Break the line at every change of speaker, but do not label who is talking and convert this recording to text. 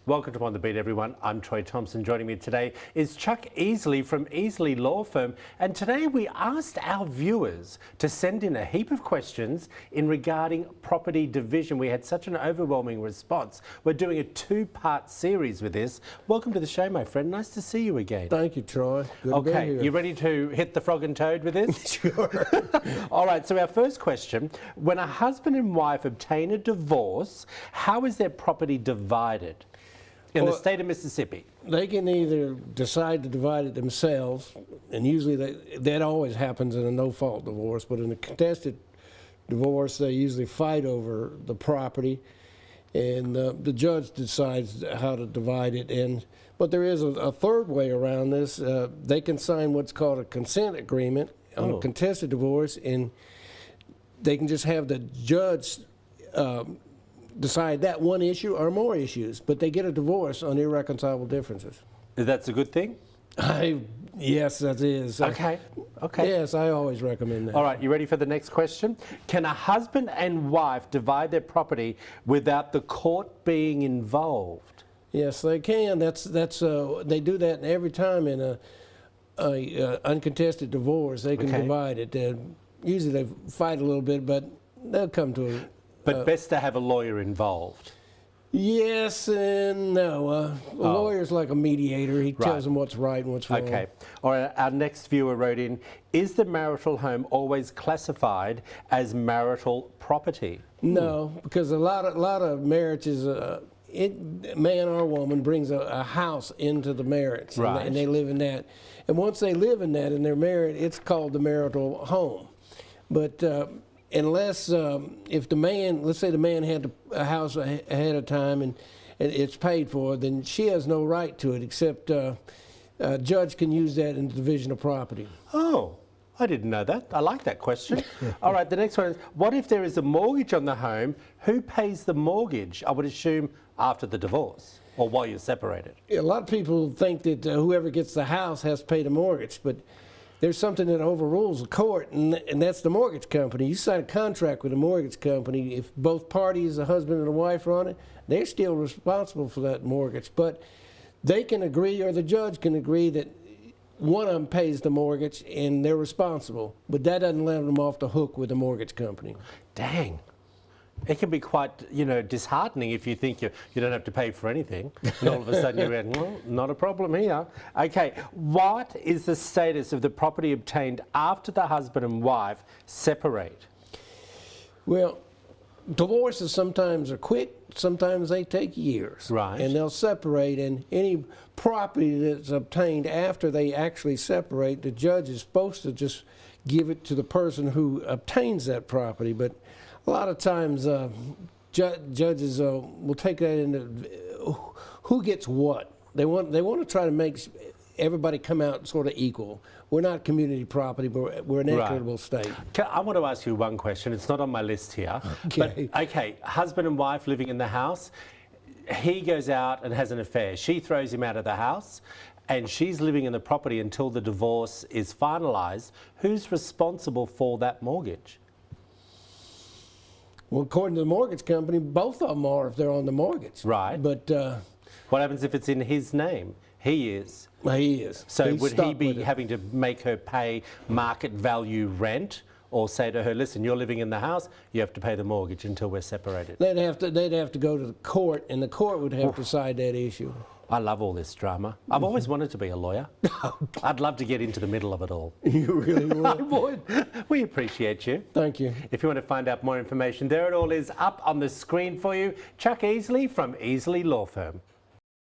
Welcome to On the Beat, everyone. I'm Troy Thompson. Joining me today is Chuck Easley from Easley Law Firm. And today we asked our viewers to send in a heap of questions regarding property division. We had such an overwhelming response. We're doing a two-part series with this. Welcome to the show, my friend. Nice to see you again.
Thank you, Troy. Good to be
Okay,
here.
you ready to hit the frog and toad with this?
Sure.
All right, so our first question. When a husband and wife obtain a divorce, how is their property divided? In the state of Mississippi.
They can either decide to divide it themselves, and usually that always happens in a no-fault divorce, but in a contested divorce, they usually fight over the property, and the judge decides how to divide it. But there is a third way around this. They can sign what's called a consent agreement on a contested divorce, and they can just have the judge decide that one issue or more issues, but they get a divorce on irreconcilable differences.
That's a good thing?
Yes, that is.
Okay.
Yes, I always recommend that.
All right, you ready for the next question? Can a husband and wife divide their property without the court being involved?
Yes, they can. They do that every time in a uncontested divorce. They can divide it. Usually they fight a little bit, but they'll come to a...
But best to have a lawyer involved.
Yes and no. A lawyer's like a mediator. He tells them what's right and what's wrong.
Okay. All right, our next viewer wrote in, is the marital home always classified as marital property?
No, because a lot of marriages, man or woman brings a house into the marriage, and they live in that. And once they live in that and they're married, it's called the marital home. But unless, if the man, let's say the man had a house ahead of time and it's paid for, then she has no right to it, except a judge can use that in the division of property.
Oh, I didn't know that. I like that question. All right, the next one is, what if there is a mortgage on the home? Who pays the mortgage? I would assume after the divorce or while you're separated.
A lot of people think that whoever gets the house has to pay the mortgage, but there's something that overrules the court, and that's the mortgage company. You sign a contract with a mortgage company. If both parties, a husband and a wife, are on it, they're still responsible for that mortgage. But they can agree, or the judge can agree, that one of them pays the mortgage and they're responsible. But that doesn't let them off the hook with the mortgage company.
Dang. It can be quite, disheartening if you think you don't have to pay for anything, and all of a sudden you're going, well, not a problem here. Okay, what is the status of the property obtained after the husband and wife separate?
Well, divorces sometimes are quick, sometimes they take years.
Right.
And they'll separate, and any property that's obtained after they actually separate, the judge is supposed to just give it to the person who obtains that property. But a lot of times judges will take that into who gets what. They want to try to make everybody come out sort of equal. We're not community property, but we're an equitable state.
I want to ask you one question. It's not on my list here.
Okay.
But, okay, husband and wife living in the house. He goes out and has an affair. She throws him out of the house, and she's living in the property until the divorce is finalised. Who's responsible for that mortgage?
Well, according to the mortgage company, both of them are if they're on the mortgage.
Right.
But
what happens if it's in his name? He is.
He is.
So would he be having to make her pay market value rent, or say to her, listen, you're living in the house, you have to pay the mortgage until we're separated?
They'd have to go to the court, and the court would have to decide that issue.
I love all this drama. I've always wanted to be a lawyer. I'd love to get into the middle of it all.
You really would.
I would. We appreciate you.
Thank you.
If you want to find out more information, there it all is up on the screen for you. Chuck Easley from Easley Law Firm.